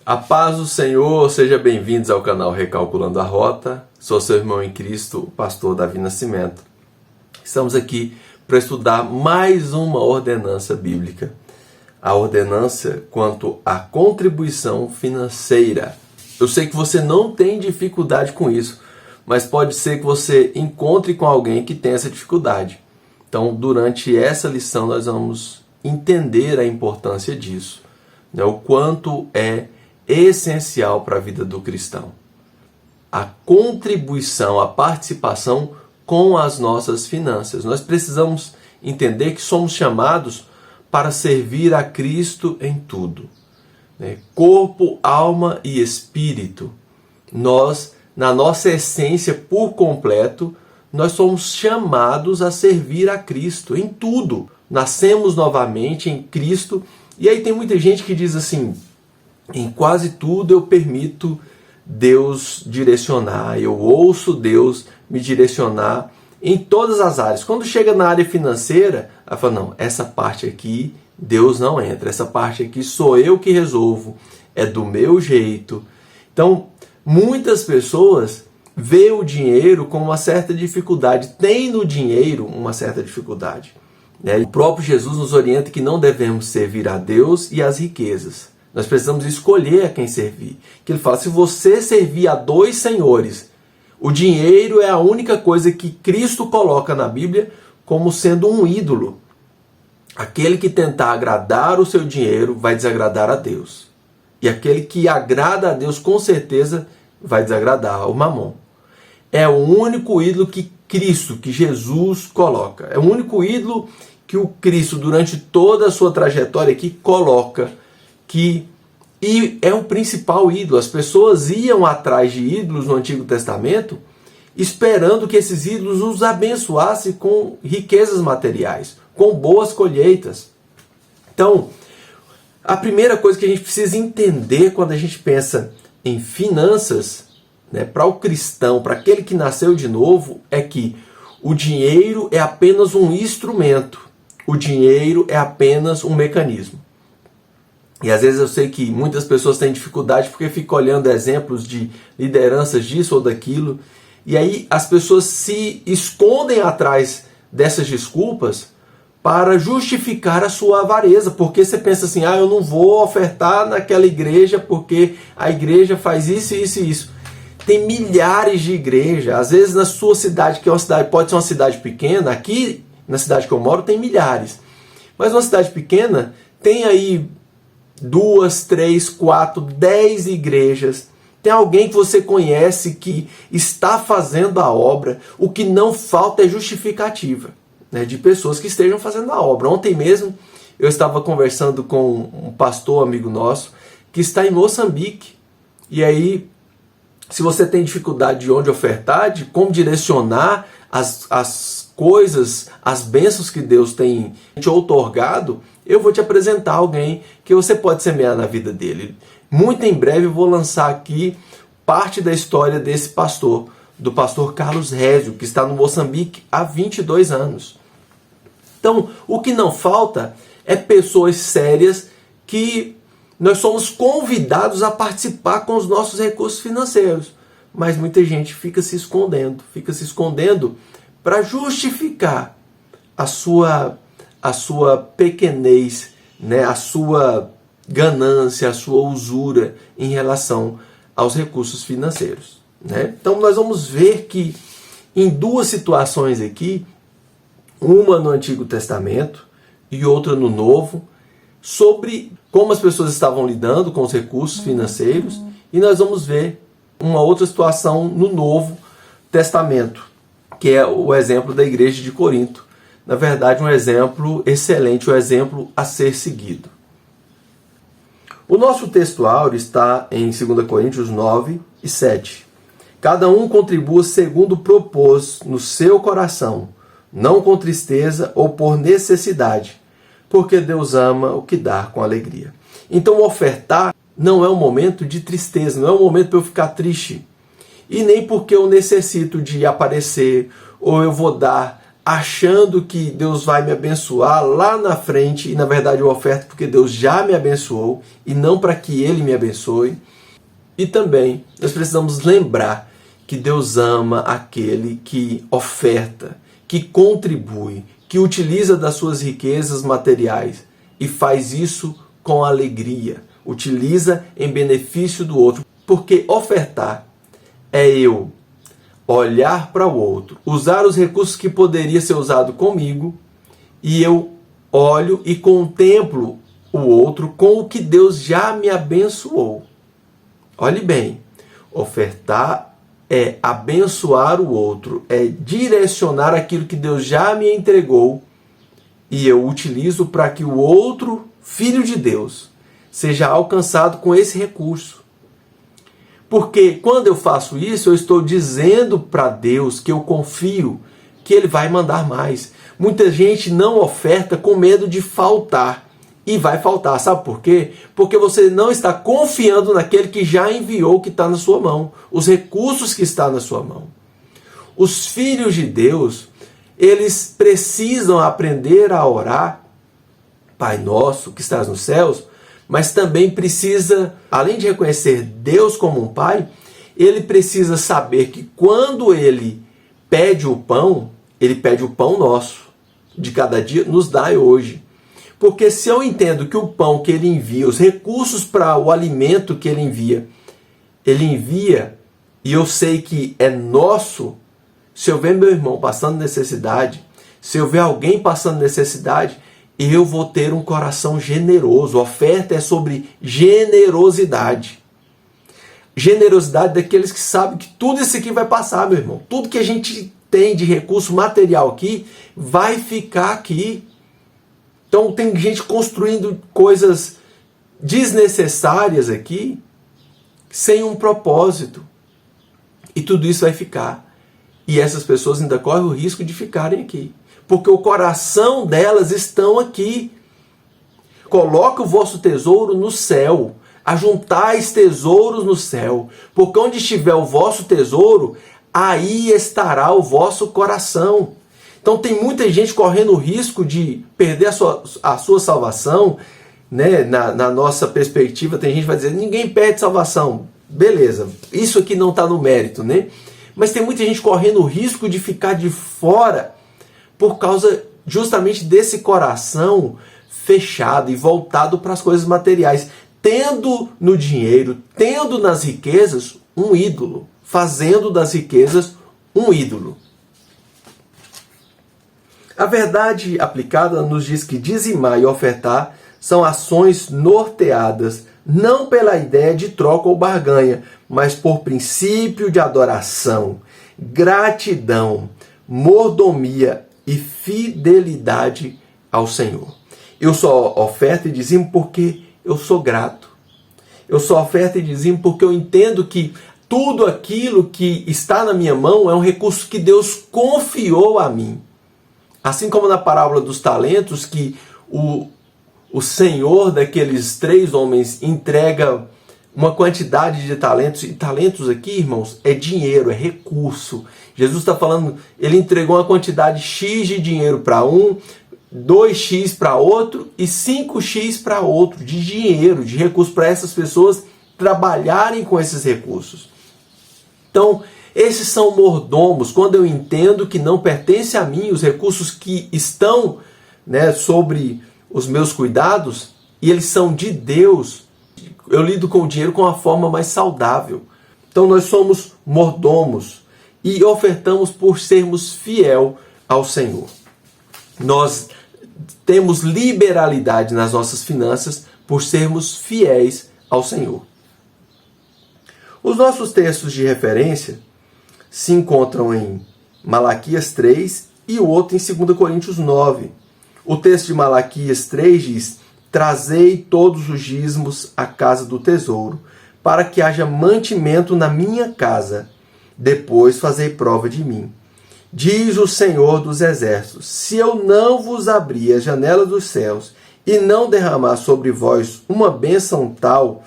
A paz do Senhor, sejam bem-vindos ao canal Recalculando a Rota. Sou seu irmão em Cristo, o pastor Davi Nascimento. Estamos aqui para estudar mais uma ordenança bíblica. A ordenança quanto à contribuição financeira. Eu sei que você não tem dificuldade com isso, mas pode ser que você encontre com alguém que tem essa dificuldade. Então, durante essa lição, nós vamos entender a importância disso, né? O quanto é essencial para a vida do cristão. A contribuição, a participação com as nossas finanças. Nós precisamos entender que somos chamados para servir a Cristo em tudo, né? Corpo, alma e espírito. Nós, na nossa essência por completo, nós somos chamados a servir a Cristo em tudo. Nascemos novamente em Cristo. E aí tem muita gente que diz assim: em quase tudo eu permito Deus direcionar, eu ouço Deus me direcionar em todas as áreas. Quando chega na área financeira, ela fala: não, essa parte aqui Deus não entra, essa parte aqui sou eu que resolvo, é do meu jeito. Então, muitas pessoas veem o dinheiro com uma certa dificuldade, tem no dinheiro uma certa dificuldade, né? O próprio Jesus nos orienta que não devemos servir a Deus e às riquezas. Nós precisamos escolher a quem servir. Que ele fala: se você servir a dois senhores, o dinheiro é a única coisa que Cristo coloca na Bíblia como sendo um ídolo. Aquele que tentar agradar o seu dinheiro vai desagradar a Deus. E aquele que agrada a Deus, com certeza, vai desagradar o mamon. É o único ídolo que Cristo, que Jesus coloca. É o único ídolo que o Cristo, durante toda a sua trajetória aqui, coloca. E é o principal ídolo. As pessoas iam atrás de ídolos no Antigo Testamento esperando que esses ídolos os abençoassem com riquezas materiais, com boas colheitas. Então, a primeira coisa que a gente precisa entender quando a gente pensa em finanças, né, para o cristão, para aquele que nasceu de novo, é que o dinheiro é apenas um instrumento. O dinheiro é apenas um mecanismo. E às vezes eu sei que muitas pessoas têm dificuldade porque ficam olhando exemplos de lideranças disso ou daquilo. E aí as pessoas se escondem atrás dessas desculpas para justificar a sua avareza. Porque você pensa assim: eu não vou ofertar naquela igreja porque a igreja faz isso, isso e isso. Tem milhares de igrejas. Às vezes na sua cidade, que é uma cidade, pode ser uma cidade pequena, aqui na cidade que eu moro tem milhares. Mas numa cidade pequena tem aí 2, 3, 4, 10 igrejas. Tem alguém que você conhece que está fazendo a obra. O que não falta é justificativa, né, de pessoas que estejam fazendo a obra. Ontem mesmo eu estava conversando com um pastor amigo nosso que está em Moçambique. E aí, se você tem dificuldade de onde ofertar, de como direcionar as coisas, as bênçãos que Deus tem te outorgado, eu vou te apresentar alguém que você pode semear na vida dele. Muito em breve eu vou lançar aqui parte da história desse pastor, do pastor Carlos Rézio, que está no Moçambique há 22 anos. Então, o que não falta é pessoas sérias que nós somos convidados a participar com os nossos recursos financeiros. Mas muita gente fica se escondendo para justificar a sua pequenez, né, a sua ganância, a sua usura em relação aos recursos financeiros, né? Então nós vamos ver que em duas situações aqui, uma no Antigo Testamento e outra no Novo, sobre como as pessoas estavam lidando com os recursos financeiros, e nós vamos ver uma outra situação no Novo Testamento, que é o exemplo da igreja de Corinto. Na verdade, um exemplo excelente, um exemplo a ser seguido. O nosso texto áureo está em 2 Coríntios 9 e 7. Cada um contribua segundo propôs no seu coração, não com tristeza ou por necessidade, porque Deus ama o que dá com alegria. Então, ofertar não é um momento de tristeza, não é um momento para eu ficar triste. E nem porque eu necessito de aparecer, ou eu vou dar achando que Deus vai me abençoar lá na frente, e na verdade eu oferto porque Deus já me abençoou e não para que Ele me abençoe. E também nós precisamos lembrar que Deus ama aquele que oferta, que contribui, que utiliza das suas riquezas materiais e faz isso com alegria, utiliza em benefício do outro. Porque ofertar é eu olhar para o outro, usar os recursos que poderia ser usado comigo, e eu olho e contemplo o outro com o que Deus já me abençoou. Olhe bem, ofertar é abençoar o outro, é direcionar aquilo que Deus já me entregou e eu utilizo para que o outro, filho de Deus, seja alcançado com esse recurso. Porque quando eu faço isso, eu estou dizendo para Deus que eu confio que Ele vai mandar mais. Muita gente não oferta com medo de faltar. E vai faltar, sabe por quê? Porque você não está confiando naquele que já enviou o que está na sua mão, os recursos que estão na sua mão. Os filhos de Deus, eles precisam aprender a orar, Pai nosso que estás nos céus, mas também precisa, além de reconhecer Deus como um Pai, ele precisa saber que quando ele pede o pão nosso, de cada dia, nos dá hoje. Porque se eu entendo que o pão que ele envia, os recursos para o alimento que ele envia e eu sei que é nosso, se eu ver meu irmão passando necessidade, se eu ver alguém passando necessidade, eu vou ter um coração generoso. A oferta é sobre generosidade. Generosidade daqueles que sabem que tudo isso aqui vai passar, meu irmão. Tudo que a gente tem de recurso material aqui vai ficar aqui. Então tem gente construindo coisas desnecessárias aqui, sem um propósito. E tudo isso vai ficar. E essas pessoas ainda correm o risco de ficarem aqui. Porque o coração delas estão aqui. Coloca o vosso tesouro no céu. Ajuntais tesouros no céu. Porque onde estiver o vosso tesouro, aí estará o vosso coração. Então tem muita gente correndo o risco de perder a sua salvação, né? Na nossa perspectiva, tem gente que vai dizer, ninguém perde salvação. Beleza, isso aqui não está no mérito, né? Mas tem muita gente correndo o risco de ficar de fora por causa justamente desse coração fechado e voltado para as coisas materiais, tendo no dinheiro, tendo nas riquezas um ídolo, fazendo das riquezas um ídolo. A verdade aplicada nos diz que dizimar e ofertar são ações norteadas não pela ideia de troca ou barganha, mas por princípio de adoração, gratidão, mordomia e fidelidade ao Senhor. Eu só oferto e dizimo porque eu sou grato. Eu só oferto e dizimo porque eu entendo que tudo aquilo que está na minha mão é um recurso que Deus confiou a mim. Assim como na parábola dos talentos, que o senhor daqueles 3 homens entrega uma quantidade de talentos, e talentos aqui, irmãos, é dinheiro, é recurso. Jesus está falando, ele entregou uma quantidade X de dinheiro para um, 2x para outro e 5x para outro, de dinheiro, de recurso para essas pessoas trabalharem com esses recursos. Então, esses são mordomos, quando eu entendo que não pertence a mim os recursos que estão, né, sobre os meus cuidados, e eles são de Deus, eu lido com o dinheiro com uma forma mais saudável. Então nós somos mordomos e ofertamos por sermos fiel ao Senhor. Nós temos liberalidade nas nossas finanças por sermos fiéis ao Senhor. Os nossos textos de referência se encontram em Malaquias 3 e o outro em 2 Coríntios 9. O texto de Malaquias 3 diz: trazei todos os dízimos à casa do tesouro, para que haja mantimento na minha casa. Depois fazei prova de mim. Diz o Senhor dos Exércitos: se eu não vos abrir a janela dos céus e não derramar sobre vós uma bênção tal,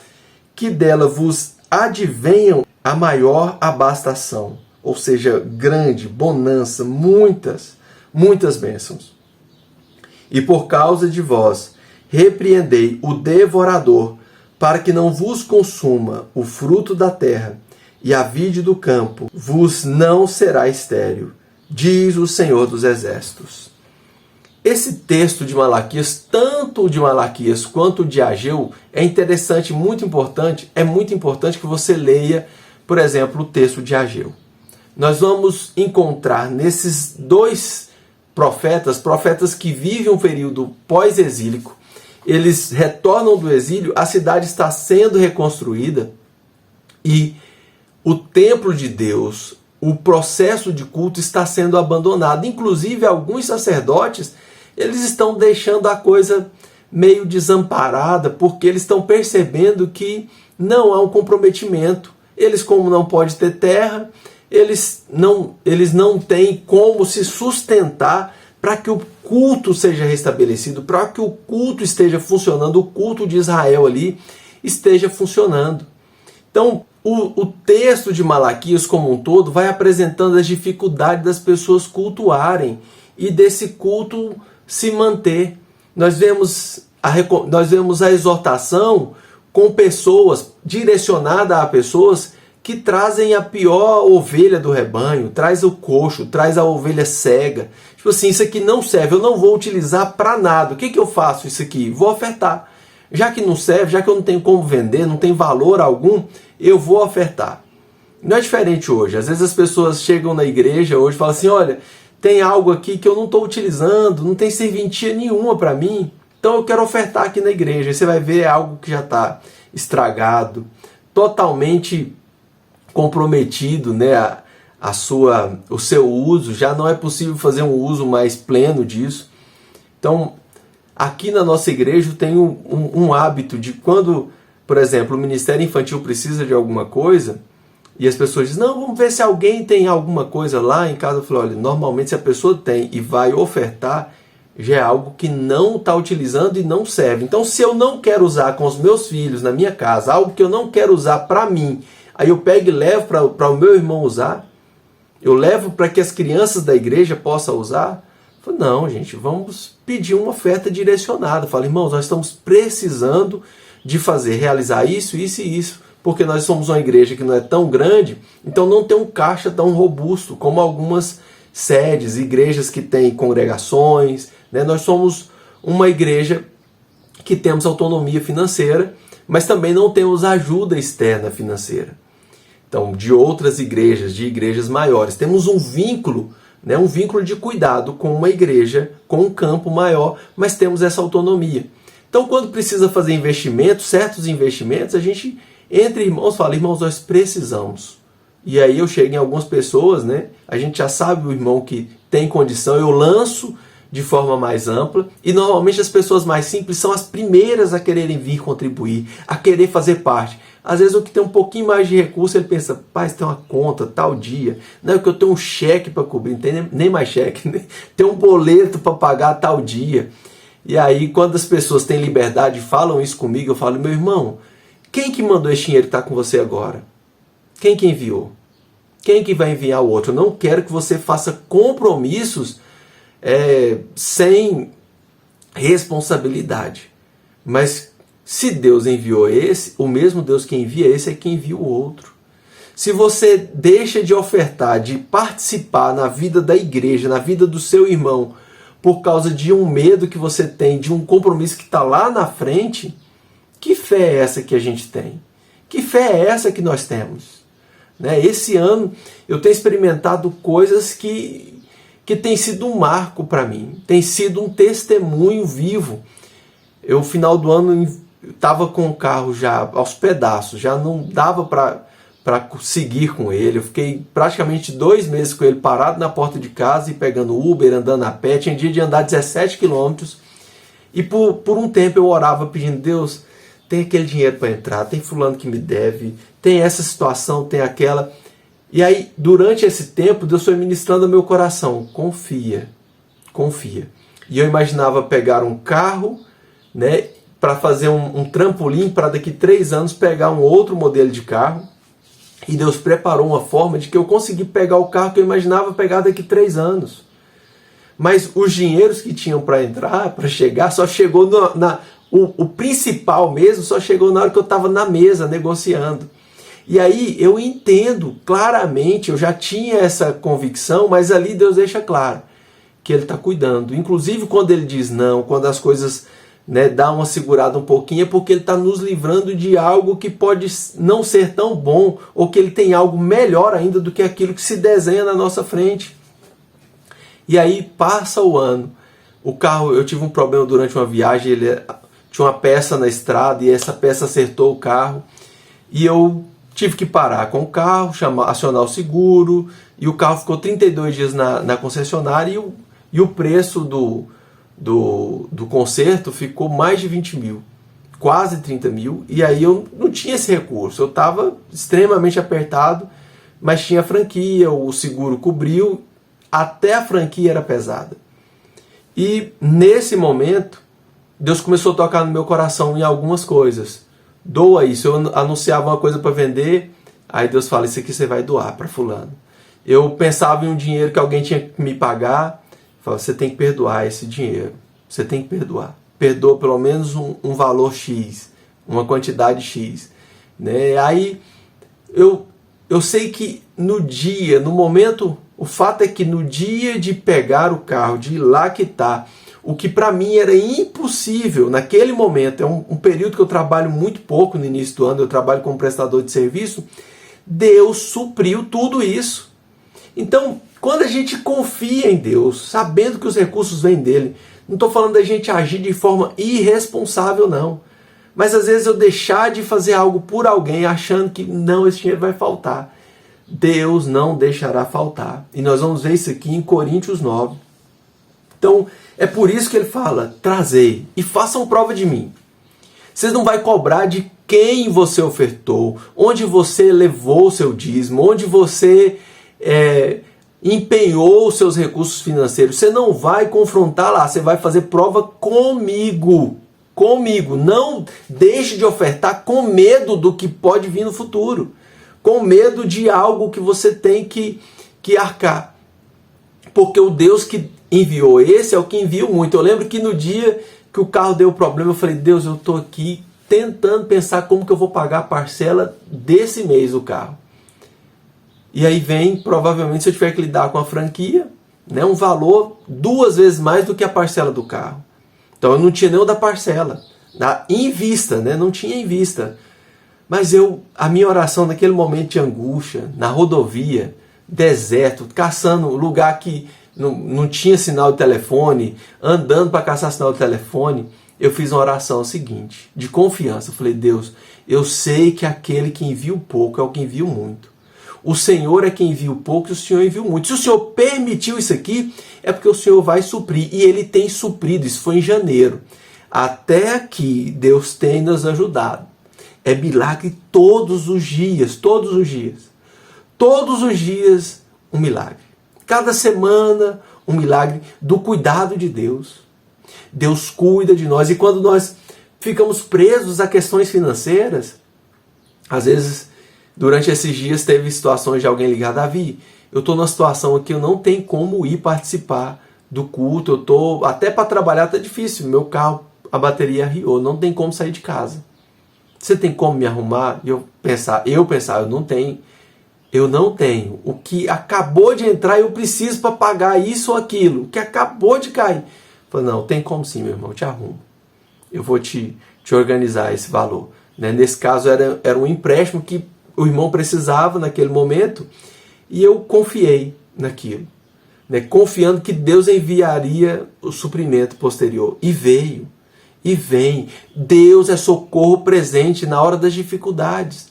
que dela vos advenham a maior abastação, ou seja, grande, bonança, muitas muitas bênçãos. E por causa de vós, repreendei o devorador, para que não vos consuma o fruto da terra, e a vide do campo vos não será estéril, diz o Senhor dos Exércitos. Esse texto de Malaquias, tanto de Malaquias quanto de Ageu, é interessante, muito importante. É muito importante que você leia, por exemplo, o texto de Ageu. Nós vamos encontrar nesses dois profetas que vivem um período pós-exílico. Eles retornam do exílio, a cidade está sendo reconstruída e o templo de Deus, o processo de culto está sendo abandonado. Inclusive, alguns sacerdotes, eles estão deixando a coisa meio desamparada, porque eles estão percebendo que não há um comprometimento. Eles, como não podem ter terra, eles não têm como se sustentar para que o culto seja restabelecido, para que o culto esteja funcionando, o culto de Israel ali esteja funcionando. Então, o texto de Malaquias como um todo vai apresentando as dificuldades das pessoas cultuarem e desse culto se manter. Nós vemos a exortação com pessoas, direcionada a pessoas que trazem a pior ovelha do rebanho, traz o coxo, traz a ovelha cega. Tipo assim, isso aqui não serve, eu não vou utilizar para nada. O que eu faço isso aqui? Vou ofertar. Já que não serve, já que eu não tenho como vender, não tem valor algum, eu vou ofertar. Não é diferente hoje. Às vezes as pessoas chegam na igreja hoje e falam assim, olha, tem algo aqui que eu não estou utilizando, não tem serventia nenhuma para mim, então eu quero ofertar aqui na igreja. E você vai ver algo que já está estragado, totalmente comprometido, né, o seu uso, já não é possível fazer um uso mais pleno disso. Então, aqui na nossa igreja tem um hábito de quando, por exemplo, o Ministério Infantil precisa de alguma coisa, e as pessoas dizem, não, vamos ver se alguém tem alguma coisa lá em casa. Eu falo, olha, normalmente se a pessoa tem e vai ofertar, já é algo que não está utilizando e não serve. Então, se eu não quero usar com os meus filhos na minha casa, algo que eu não quero usar para mim, aí eu pego e levo para o meu irmão usar, eu levo para que as crianças da igreja possam usar. Eu falo, não, gente, vamos pedir uma oferta direcionada. Eu falo, irmãos, nós estamos precisando de realizar isso, isso e isso, porque nós somos uma igreja que não é tão grande, então não tem um caixa tão robusto como algumas sedes, igrejas que têm congregações, né? Nós somos uma igreja que temos autonomia financeira, mas também não temos ajuda externa financeira. Então, de outras igrejas, de igrejas maiores, temos um vínculo, né? Um vínculo de cuidado com uma igreja, com um campo maior, mas temos essa autonomia. Então, quando precisa fazer investimentos, certos investimentos, a gente, entre irmãos, fala, irmãos, nós precisamos. E aí eu chego em algumas pessoas, né? A gente já sabe o irmão que tem condição, eu lanço de forma mais ampla, e normalmente as pessoas mais simples são as primeiras a quererem vir contribuir, a querer fazer parte. Às vezes o que tem um pouquinho mais de recurso, ele pensa, pai, você tem uma conta, tal dia, não é que eu tenho um cheque para cobrir, não tem nem mais cheque, né? Tem um boleto para pagar tal dia. E aí quando as pessoas têm liberdade e falam isso comigo, eu falo, meu irmão, quem que mandou esse dinheiro que está com você agora? Quem que enviou? Quem que vai enviar o outro? Eu não quero que você faça compromissos sem responsabilidade. Mas se Deus enviou esse, o mesmo Deus que envia esse é quem envia o outro. Se você deixa de ofertar, de participar na vida da igreja, na vida do seu irmão, por causa de um medo que você tem, de um compromisso que está lá na frente, que fé é essa que a gente tem? Que fé é essa que nós temos? Né? Esse ano eu tenho experimentado coisas que tem sido um marco para mim, tem sido um testemunho vivo. Eu, no final do ano, estava com o carro já aos pedaços, já não dava para seguir com ele. Eu fiquei praticamente 2 meses com ele parado na porta de casa e pegando Uber, andando a pé. Tinha dia de andar 17 quilômetros. E por um tempo eu orava pedindo, Deus, tem aquele dinheiro para entrar, tem fulano que me deve, tem essa situação, tem aquela. E aí, durante esse tempo, Deus foi ministrando ao meu coração, confia, confia. E eu imaginava pegar um carro, né, para fazer um trampolim para daqui 3 anos pegar um outro modelo de carro. E Deus preparou uma forma de que eu consegui pegar o carro que eu imaginava pegar daqui 3 anos. mas os dinheiros que tinham para entrar, para chegar, só chegou o principal mesmo, só chegou na hora que eu estava na mesa negociando. E aí eu entendo claramente, eu já tinha essa convicção, mas ali Deus deixa claro que Ele está cuidando. Inclusive quando Ele diz não, quando as coisas, né, dá uma segurada um pouquinho, é porque Ele está nos livrando de algo que pode não ser tão bom, ou que Ele tem algo melhor ainda do que aquilo que se desenha na nossa frente. E aí passa o ano, o carro, eu tive um problema durante uma viagem, tinha uma peça na estrada e essa peça acertou o carro, e eu tive que parar com o carro, acionar o seguro, e o carro ficou 32 dias na concessionária, e o preço do conserto ficou mais de 20 mil, quase 30 mil, e aí eu não tinha esse recurso, eu estava extremamente apertado, mas tinha franquia, o seguro cobriu, até a franquia era pesada. E nesse momento, Deus começou a tocar no meu coração em algumas coisas. Doa isso. Eu anunciava uma coisa para vender, aí Deus fala, isso aqui você vai doar para fulano. Eu pensava em um dinheiro que alguém tinha que me pagar, falava, você tem que perdoar esse dinheiro. Você tem que perdoar. Perdoa pelo menos um valor X, uma quantidade X. Né? Aí eu sei que no momento, o fato é que no dia de pegar o carro, de ir lá quitar, o que para mim era impossível naquele momento, é um período que eu trabalho muito pouco no início do ano, eu trabalho como prestador de serviço, Deus supriu tudo isso. Então, quando a gente confia em Deus, sabendo que os recursos vêm dele, não estou falando da gente agir de forma irresponsável, não. Mas às vezes eu deixar de fazer algo por alguém achando que não, esse dinheiro vai faltar. Deus não deixará faltar. E nós vamos ver isso aqui em Coríntios 9. Então, é por isso que ele fala, trazei e façam prova de mim. Vocês não vão cobrar de quem você ofertou, onde você levou o seu dízimo, onde você empenhou os seus recursos financeiros. Você não vai confrontar lá, você vai fazer prova comigo. Comigo. Não deixe de ofertar com medo do que pode vir no futuro. Com medo de algo que você tem que arcar. Porque o Deus que enviou esse é o que envia muito. Eu lembro que no dia que o carro deu problema, eu falei, Deus, eu estou aqui tentando pensar como que eu vou pagar a parcela desse mês do carro. E aí vem, provavelmente, se eu tiver que lidar com a franquia, né, um valor 2 vezes mais do que a parcela do carro. Então eu não tinha nem o da parcela, em vista, né? Não tinha em vista. Mas a minha oração naquele momento de angústia, na rodovia, deserto, caçando lugar que não tinha sinal de telefone, andando para caçar sinal de telefone, eu fiz uma oração seguinte, de confiança. Eu falei, Deus, eu sei que aquele que envia o pouco é o que envia o muito. O Senhor é quem envia o pouco e o Senhor envia o muito. Se o Senhor permitiu isso aqui, é porque o Senhor vai suprir. E Ele tem suprido. Isso foi em janeiro. Até aqui, Deus tem nos ajudado. É milagre todos os dias. Todos os dias. Todos os dias, um milagre. Cada semana, um milagre do cuidado de Deus. Deus cuida de nós. E quando nós ficamos presos a questões financeiras, às vezes, durante esses dias teve situações de alguém ligar, Davi, eu estou numa situação aqui, eu não tenho como ir participar do culto, eu estou, até para trabalhar está difícil, meu carro, a bateria arriou, não tem como sair de casa. Você tem como me arrumar? E eu pensar, eu não tenho. O que acabou de entrar, eu preciso para pagar isso ou aquilo, o que acabou de cair. Eu falei, não, tem como sim, meu irmão, eu te arrumo. Eu vou te organizar esse valor. Né? Nesse caso era um empréstimo que o irmão precisava naquele momento, e eu confiei naquilo, né? Confiando que Deus enviaria o suprimento posterior. E veio, e vem. Deus é socorro presente na hora das dificuldades.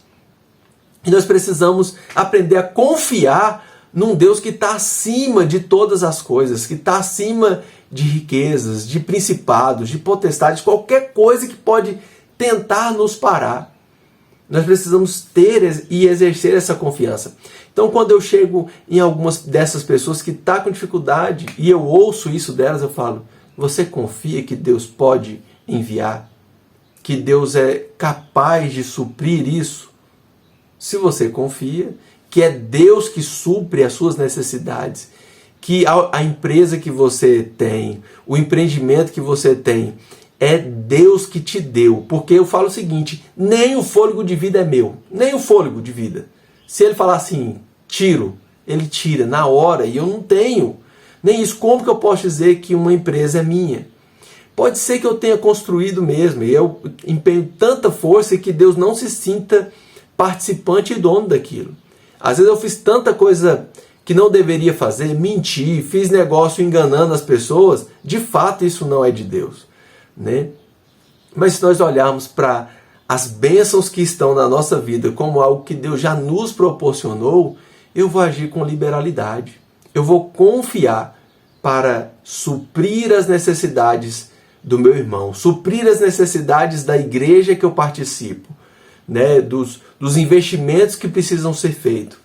E nós precisamos aprender a confiar num Deus que está acima de todas as coisas, que está acima de riquezas, de principados, de potestades, qualquer coisa que pode tentar nos parar. Nós precisamos ter e exercer essa confiança. Então, quando eu chego em algumas dessas pessoas que estão com dificuldade e eu ouço isso delas, eu falo, você confia que Deus pode enviar? Que Deus é capaz de suprir isso? Se você confia que é Deus que supre as suas necessidades, que a empresa que você tem, o empreendimento que você tem, é Deus que te deu. Porque eu falo o seguinte, nem o fôlego de vida é meu, nem o fôlego de vida. Se ele falar assim, tiro, ele tira na hora e eu não tenho nem isso. Como que eu posso dizer que uma empresa é minha? Pode ser que eu tenha construído mesmo e eu empenho tanta força que Deus não se sinta participante e dono daquilo. Às vezes eu fiz tanta coisa que não deveria fazer, menti, fiz negócio enganando as pessoas. De fato, isso não é de Deus, né? Mas se nós olharmos para as bênçãos que estão na nossa vida como algo que Deus já nos proporcionou, eu vou agir com liberalidade. Eu vou confiar para suprir as necessidades do meu irmão, suprir as necessidades da igreja que eu participo, né, dos investimentos que precisam ser feitos.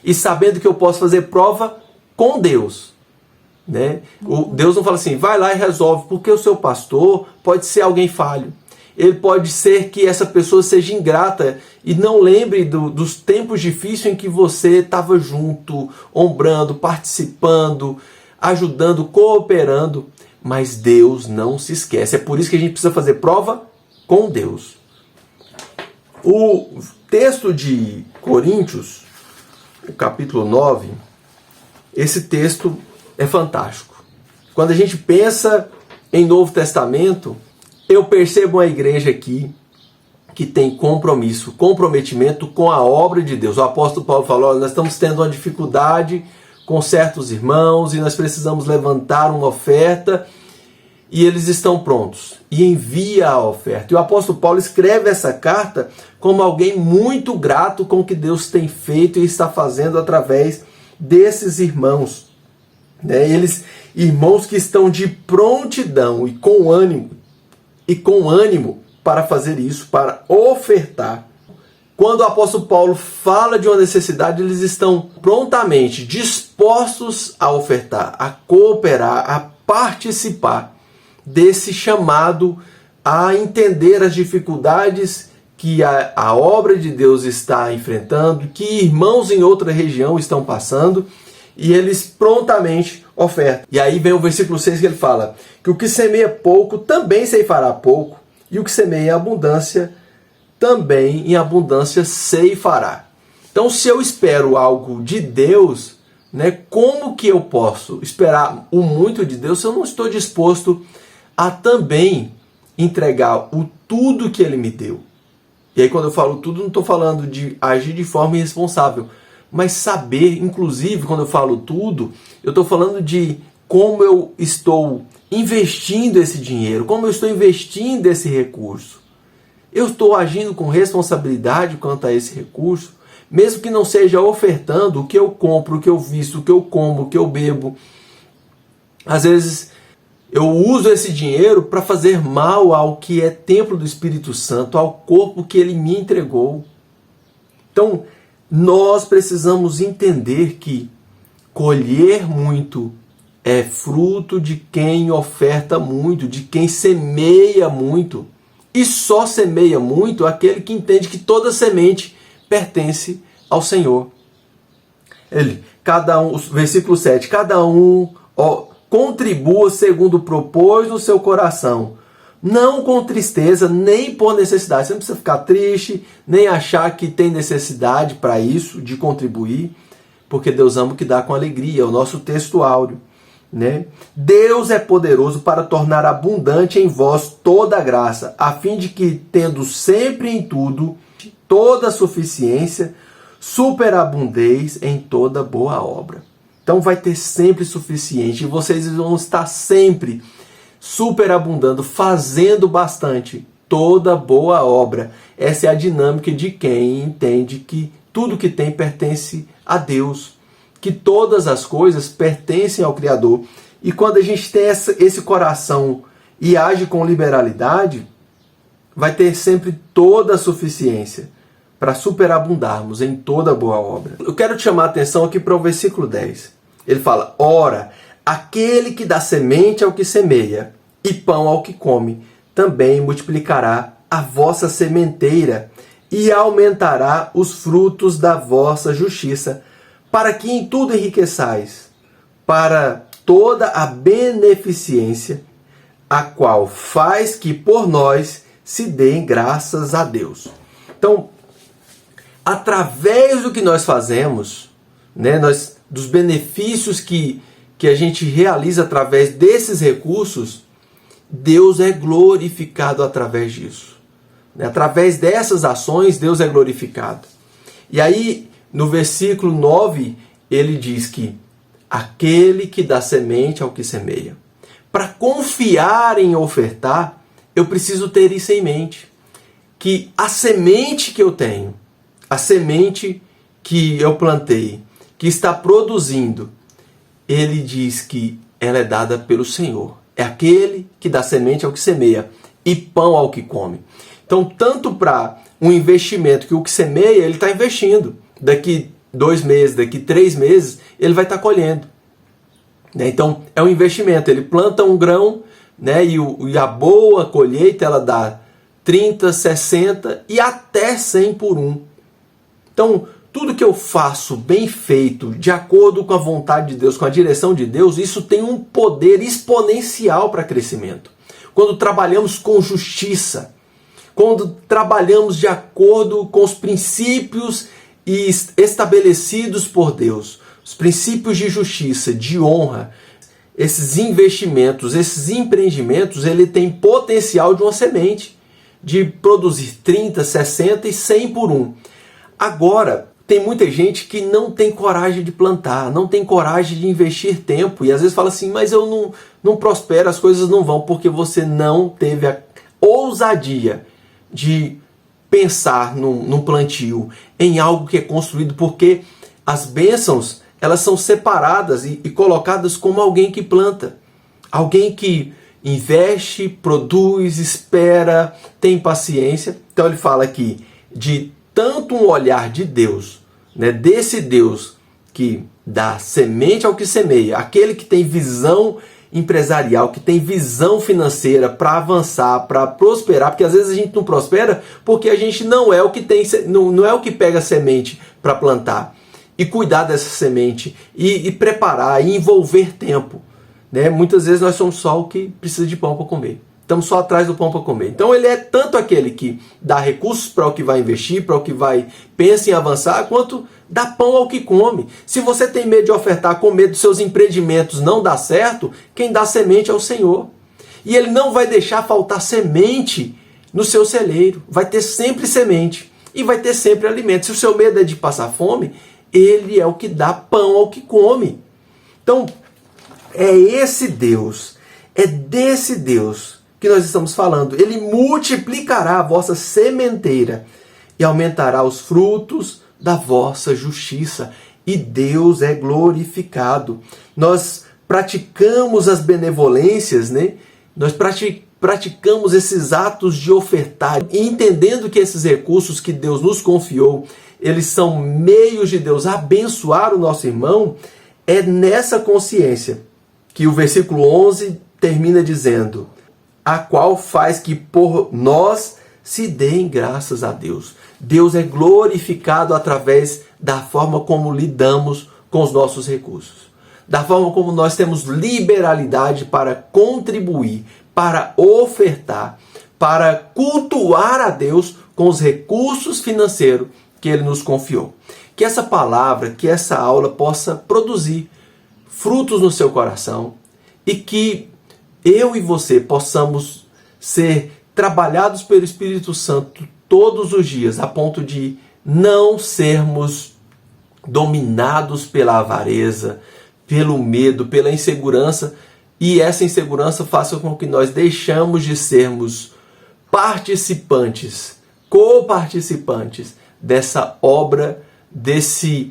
E sabendo que eu posso fazer prova com Deus. Né? Deus não fala assim, vai lá e resolve, porque o seu pastor pode ser alguém falho. Ele pode ser que essa pessoa seja ingrata e não lembre dos tempos difíceis em que você estava junto, ombrando, participando, ajudando, cooperando. Mas Deus não se esquece. É por isso que a gente precisa fazer prova com Deus. O texto de Coríntios, o capítulo 9, esse texto é fantástico. Quando a gente pensa em Novo Testamento, eu percebo uma igreja aqui que tem comprometimento com a obra de Deus. O apóstolo Paulo falou, nós estamos tendo uma dificuldade com certos irmãos e nós precisamos levantar uma oferta e eles estão prontos. E envia a oferta. E o apóstolo Paulo escreve essa carta como alguém muito grato com o que Deus tem feito e está fazendo através desses irmãos. Né? Eles, irmãos que estão de prontidão e com ânimo para fazer isso, para ofertar. Quando o apóstolo Paulo fala de uma necessidade, eles estão prontamente dispostos a ofertar, a cooperar, a participar desse chamado a entender as dificuldades que a obra de Deus está enfrentando, que irmãos em outra região estão passando, e eles prontamente ofertam. E aí vem o versículo 6 que ele fala que o que semeia pouco também ceifará pouco, e o que semeia em abundância também em abundância ceifará. Então, se eu espero algo de Deus, né, como que eu posso esperar o muito de Deus se eu não estou disposto a também entregar o tudo que Ele me deu? E aí, quando eu falo tudo, não estou falando de agir de forma irresponsável, mas saber, inclusive, quando eu falo tudo, eu estou falando de como eu estou investindo esse dinheiro, como eu estou investindo esse recurso. Eu estou agindo com responsabilidade quanto a esse recurso, mesmo que não seja ofertando o que eu compro, o que eu visto, o que eu como, o que eu bebo. Às vezes eu uso esse dinheiro para fazer mal ao que é templo do Espírito Santo, ao corpo que Ele me entregou. Então, nós precisamos entender que colher muito é fruto de quem oferta muito, de quem semeia muito. E só semeia muito aquele que entende que toda semente pertence ao Senhor. Versículo 7, cada um contribua segundo propôs no seu coração, não com tristeza, nem por necessidade. Você não precisa ficar triste, nem achar que tem necessidade para isso, de contribuir, porque Deus ama o que dá com alegria, é o nosso texto áureo. Né? Deus é poderoso para tornar abundante em vós toda a graça, a fim de que, tendo sempre em tudo, toda a suficiência, superabundez em toda boa obra. Então vai ter sempre suficiente, e vocês vão estar sempre superabundando, fazendo bastante, toda boa obra. Essa é a dinâmica de quem entende que tudo que tem pertence a Deus, que todas as coisas pertencem ao Criador. E quando a gente tem esse coração e age com liberalidade, vai ter sempre toda a suficiência para superabundarmos em toda boa obra. Eu quero te chamar a atenção aqui para o versículo 10. Ele fala, ora, aquele que dá semente ao que semeia e pão ao que come, também multiplicará a vossa sementeira e aumentará os frutos da vossa justiça, para que em tudo enriqueçais, para toda a beneficência, a qual faz que por nós se deem graças a Deus. Então, através do que nós fazemos, né, dos benefícios que a gente realiza através desses recursos, Deus é glorificado através disso. Através dessas ações, Deus é glorificado. E aí, no versículo 9, ele diz que aquele que dá semente ao que semeia. Para confiar em ofertar, eu preciso ter isso em mente. Que a semente que eu tenho, a semente que eu plantei, que está produzindo, ele diz que ela é dada pelo Senhor. É aquele que dá semente ao que semeia e pão ao que come. Então, tanto para um investimento que o que semeia, ele está investindo. Daqui 2 meses, daqui 3 meses, ele vai estar colhendo. Então, é um investimento. Ele planta um grão, né, e a boa colheita ela dá 30, 60 e até 100 por 1. Então, tudo que eu faço bem feito, de acordo com a vontade de Deus, com a direção de Deus, isso tem um poder exponencial para crescimento. Quando trabalhamos com justiça, quando trabalhamos de acordo com os princípios estabelecidos por Deus, os princípios de justiça, de honra, esses investimentos, esses empreendimentos, ele tem potencial de uma semente, de produzir 30, 60 e 100 por 1. Agora, tem muita gente que não tem coragem de plantar, não tem coragem de investir tempo e às vezes fala assim, mas eu não prospero, as coisas não vão, porque você não teve a ousadia de pensar num plantio, em algo que é construído, porque as bênçãos, elas são separadas e colocadas como alguém que planta, alguém que investe, produz, espera, tem paciência. Então ele fala aqui de tanto um olhar de Deus, né, desse Deus que dá semente ao que semeia, aquele que tem visão empresarial, que tem visão financeira para avançar, para prosperar, porque às vezes a gente não prospera porque a gente não é o que tem, não é o que pega semente para plantar e cuidar dessa semente e preparar e envolver tempo, né? Muitas vezes nós somos só o que precisa de pão para comer. Estamos só atrás do pão para comer. Então ele é tanto aquele que dá recursos para o que vai investir, para o que pensa em avançar, quanto dá pão ao que come. Se você tem medo de ofertar, com medo dos seus empreendimentos não dar certo, quem dá semente é o Senhor. E ele não vai deixar faltar semente no seu celeiro. Vai ter sempre semente e vai ter sempre alimento. Se o seu medo é de passar fome, ele é o que dá pão ao que come. Então, é esse Deus, é desse Deus que nós estamos falando. Ele multiplicará a vossa sementeira e aumentará os frutos da vossa justiça. E Deus é glorificado. Nós praticamos as benevolências, né? Nós praticamos esses atos de ofertar, entendendo que esses recursos que Deus nos confiou, eles são meios de Deus abençoar o nosso irmão. É nessa consciência que o versículo 11 termina dizendo: a qual faz que por nós se deem graças a Deus. Deus é glorificado através da forma como lidamos com os nossos recursos, da forma como nós temos liberalidade para contribuir, para ofertar, para cultuar a Deus com os recursos financeiros que Ele nos confiou. Que essa palavra, que essa aula possa produzir frutos no seu coração e que eu e você possamos ser trabalhados pelo Espírito Santo todos os dias, a ponto de não sermos dominados pela avareza, pelo medo, pela insegurança, e essa insegurança faça com que nós deixamos de sermos participantes, coparticipantes dessa obra, desse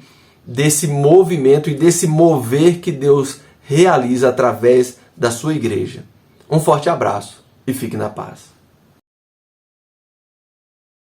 movimento e desse mover que Deus realiza através da sua igreja. Um forte abraço e fique na paz.